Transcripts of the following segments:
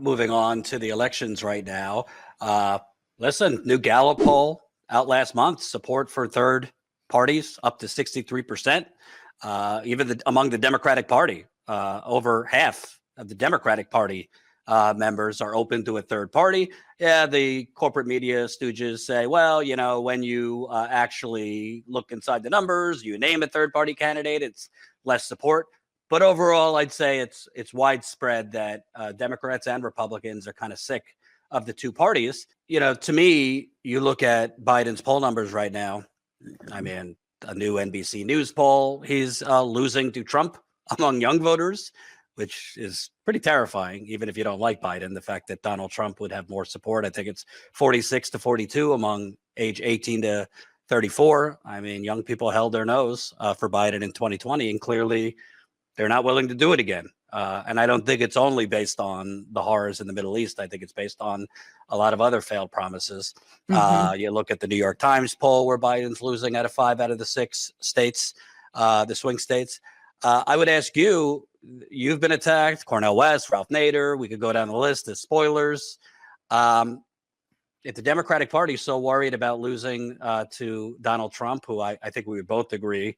moving on to the elections right now. Listen, new Gallup poll out last month, support for third parties up to 63%. Even among the Democratic Party, over half of the Democratic Party members are open to a third party. Yeah, the corporate media stooges say, well, you know, when you actually look inside the numbers, you name a third party candidate, it's less support. But overall, I'd say it's widespread that Democrats and Republicans are kind of sick of the two parties. You know, to me, you look at Biden's poll numbers right now. I mean, a new NBC News poll, he's losing to Trump among young voters, which is pretty terrifying, even if you don't like Biden. The fact that Donald Trump would have more support, I think it's 46 to 42 among age 18 to 34. I mean, young people held their nose for Biden in 2020, and clearly they're not willing to do it again. And I don't think it's only based on the horrors in the Middle East. I think it's based on a lot of other failed promises. You look at the New York Times poll where Biden's losing out of 5 out of the 6 states, the swing states. I would ask you, you've been attacked, Cornel West, Ralph Nader, we could go down the list as spoilers. If the Democratic Party is so worried about losing to Donald Trump, who I think we would both agree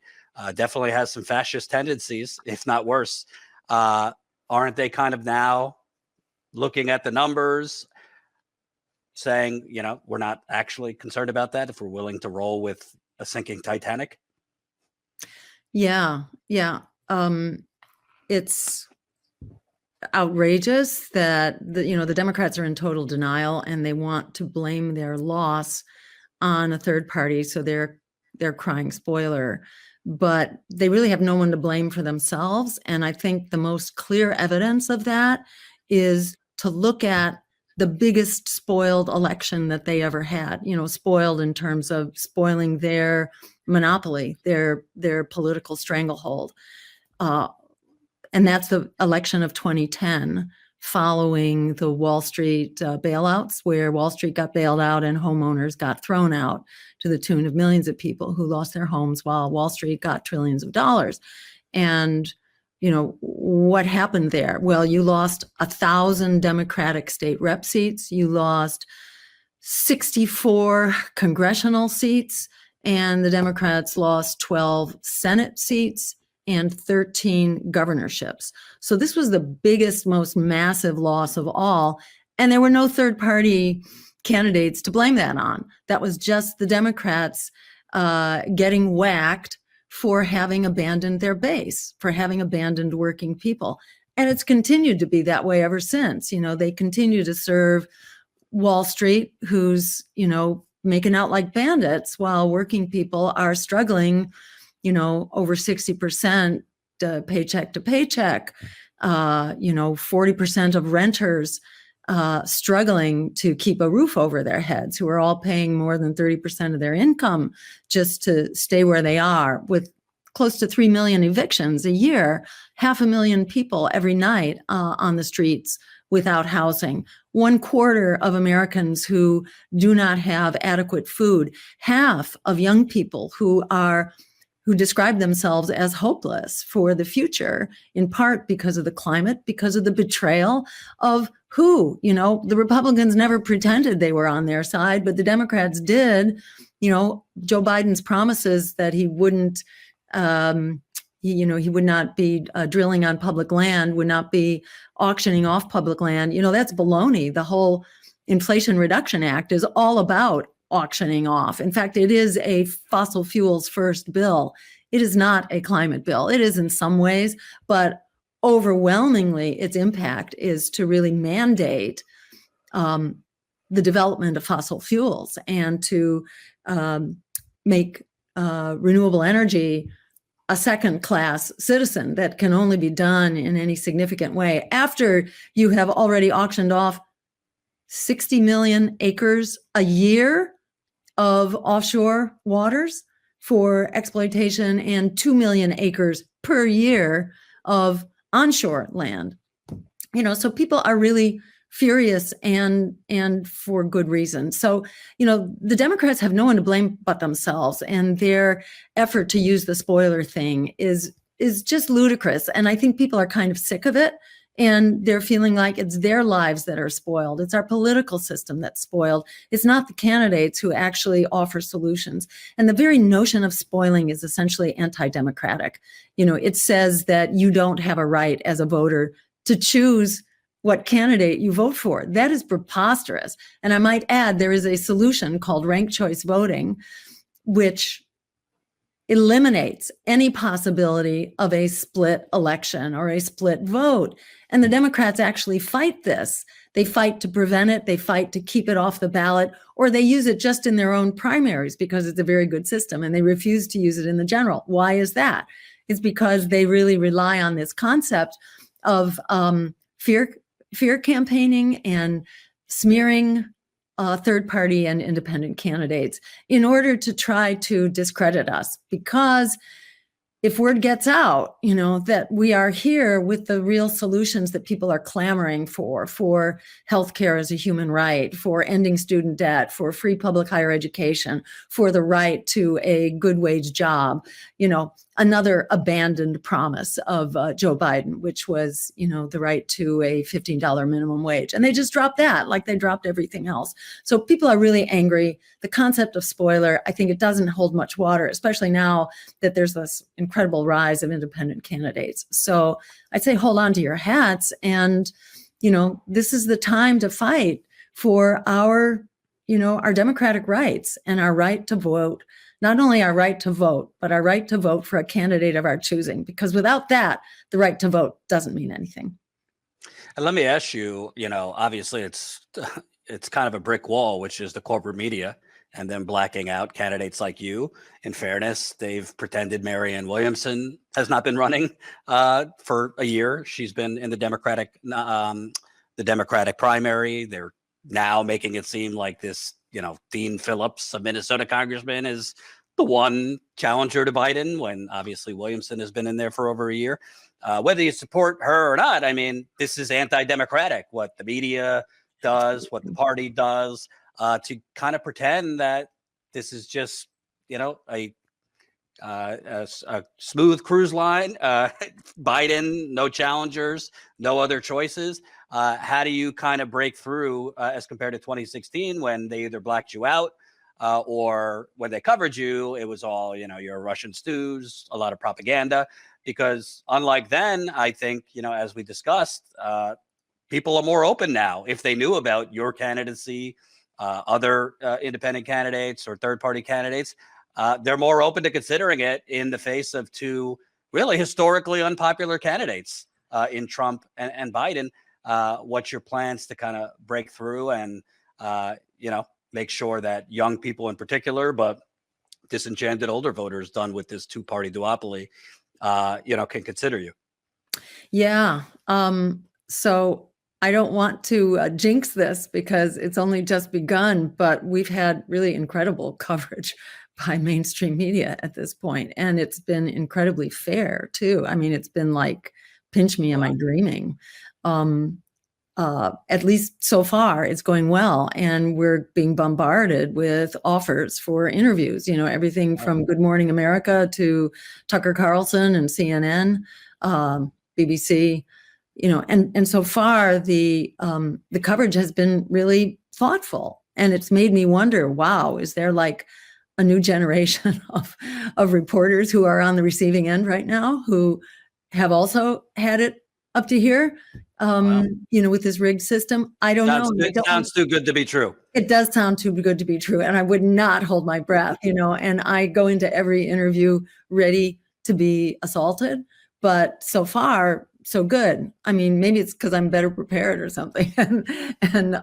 definitely has some fascist tendencies, if not worse, aren't they kind of now looking at the numbers saying, you know, we're not actually concerned about that if we're willing to roll with a sinking Titanic? Yeah. It's outrageous that the Democrats are in total denial and they want to blame their loss on a third party. So they're crying spoiler, but they really have no one to blame for themselves. And I think the most clear evidence of that is to look at the biggest spoiled election that they ever had, spoiled in terms of spoiling their monopoly, their political stranglehold. And that's the election of 2010, following the Wall Street bailouts, where Wall Street got bailed out and homeowners got thrown out to the tune of millions of people who lost their homes while Wall Street got trillions of dollars. And, what happened there? Well, you lost 1,000 Democratic state rep seats. You lost 64 congressional seats, and the Democrats lost 12 Senate seats and 13 governorships. So this was the biggest, most massive loss of all. And there were no third party candidates to blame that on. That was just the Democrats getting whacked for having abandoned their base, for having abandoned working people. And it's continued to be that way ever since. They continue to serve Wall Street, who's, making out like bandits, while working people are struggling, over 60% paycheck to paycheck, 40% of renters struggling to keep a roof over their heads, who are all paying more than 30% of their income just to stay where they are, with close to 3 million evictions a year, 500,000 people every night on the streets without housing, 1/4 of Americans who do not have adequate food, half of young people who describe themselves as hopeless for the future, in part because of the climate, because of the betrayal of who? The Republicans never pretended they were on their side, but the Democrats did. Joe Biden's promises that he wouldn't, he would not be drilling on public land, would not be auctioning off public land. That's baloney. The whole Inflation Reduction Act is all about auctioning off. In fact, it is a fossil fuels first bill. It is not a climate bill. It is in some ways, but overwhelmingly its impact is to really mandate the development of fossil fuels and to make renewable energy a second-class citizen that can only be done in any significant way after you have already auctioned off 60 million acres a year of offshore waters for exploitation and 2 million acres per year of onshore land. So people are really furious and for good reason. So, the Democrats have no one to blame but themselves, and their effort to use the spoiler thing is just ludicrous. And I think people are kind of sick of it. And they're feeling like it's their lives that are spoiled. It's our political system that's spoiled. It's not the candidates who actually offer solutions. And the very notion of spoiling is essentially anti-democratic. It says that you don't have a right as a voter to choose what candidate you vote for. That is preposterous. And I might add, there is a solution called ranked choice voting, which eliminates any possibility of a split election or a split vote. And the Democrats actually fight this. They fight to prevent it. They fight to keep it off the ballot, or they use it just in their own primaries because it's a very good system, and they refuse to use it in the general. Why is that? It's because they really rely on this concept of fear campaigning and smearing third-party and independent candidates in order to try to discredit us. Because if word gets out, that we are here with the real solutions that people are clamoring for healthcare as a human right, for ending student debt, for free public higher education, for the right to a good wage job, another abandoned promise of Joe Biden, which was, the right to a $15 minimum wage. And they just dropped that like they dropped everything else. So people are really angry. The concept of spoiler, I think it doesn't hold much water, especially now that there's this incredible rise of independent candidates. So I'd say hold on to your hats. And, this is the time to fight for our democratic rights and our right to vote. Not only our right to vote, but our right to vote for a candidate of our choosing, because without that, the right to vote doesn't mean anything. And let me ask you, obviously it's kind of a brick wall, which is the corporate media, and then blacking out candidates like you. In fairness, they've pretended Marianne Williamson has not been running for a year. She's been in the Democratic primary. They're now making it seem like this, Dean Phillips, a Minnesota congressman, is the one challenger to Biden, when obviously Williamson has been in there for over a year. Whether you support her or not, I mean, this is anti-democratic, what the media does, what the party does, to kind of pretend that this is just, a smooth cruise line. Biden, no challengers, no other choices. How do you kind of break through as compared to 2016, when they either blacked you out or when they covered you, it was all, you're a Russian stews, a lot of propaganda? Because unlike then, I think, as we discussed, people are more open now. If they knew about your candidacy, other independent candidates or third-party candidates, they're more open to considering it in the face of two really historically unpopular candidates in Trump and Biden. What's your plans to kind of break through and, make sure that young people in particular, but disenchanted older voters done with this two-party duopoly, can consider you? Yeah. So I don't want to jinx this because it's only just begun, but we've had really incredible coverage by mainstream media at this point. And it's been incredibly fair too. I mean, it's been like, pinch me, am I dreaming? At least so far, it's going well. And we're being bombarded with offers for interviews, everything from Good Morning America to Tucker Carlson and CNN, BBC, and so far the coverage has been really thoughtful. And it's made me wonder, wow, is there like a new generation of reporters who are on the receiving end right now who have also had it up to here, with this rigged system? I don't know. It sounds too good to be true. It does sound too good to be true. And I would not hold my breath, and I go into every interview ready to be assaulted. But so far, so good. I mean, maybe it's because I'm better prepared or something. and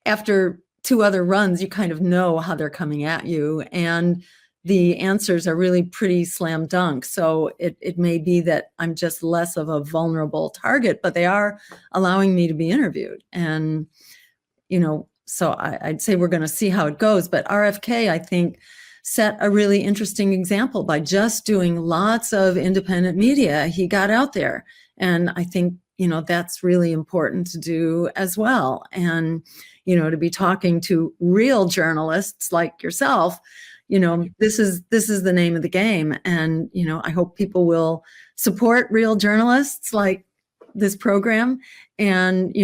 after two other runs, you kind of know how they're coming at you. And the answers are really pretty slam dunk. So it may be that I'm just less of a vulnerable target, but they are allowing me to be interviewed. And, so I'd say we're going to see how it goes. But RFK, I think, set a really interesting example by just doing lots of independent media. He got out there. And I think, that's really important to do as well. And, to be talking to real journalists like yourself, this is the name of the game. And, I hope people will support real journalists like this program and,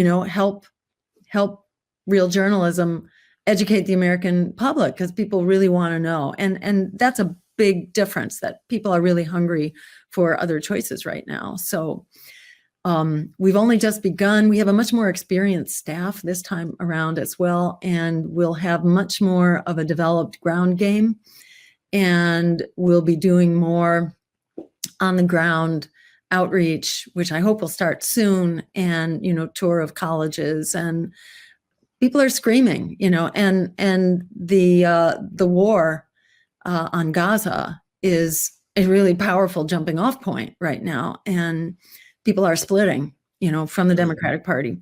help real journalism educate the American public, because people really want to know. And that's a big difference, that people are really hungry for other choices right now. So we've only just begun. We have a much more experienced staff this time around as well, and we'll have much more of a developed ground game, and we'll be doing more on the ground outreach, which I hope will start soon, and, tour of colleges. And people are screaming, and the war on Gaza is a really powerful jumping off point right now. And people are splitting, from the Democratic Party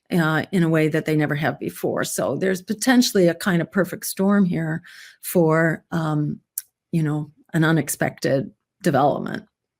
in a way that they never have before. So there's potentially a kind of perfect storm here for, an unexpected development.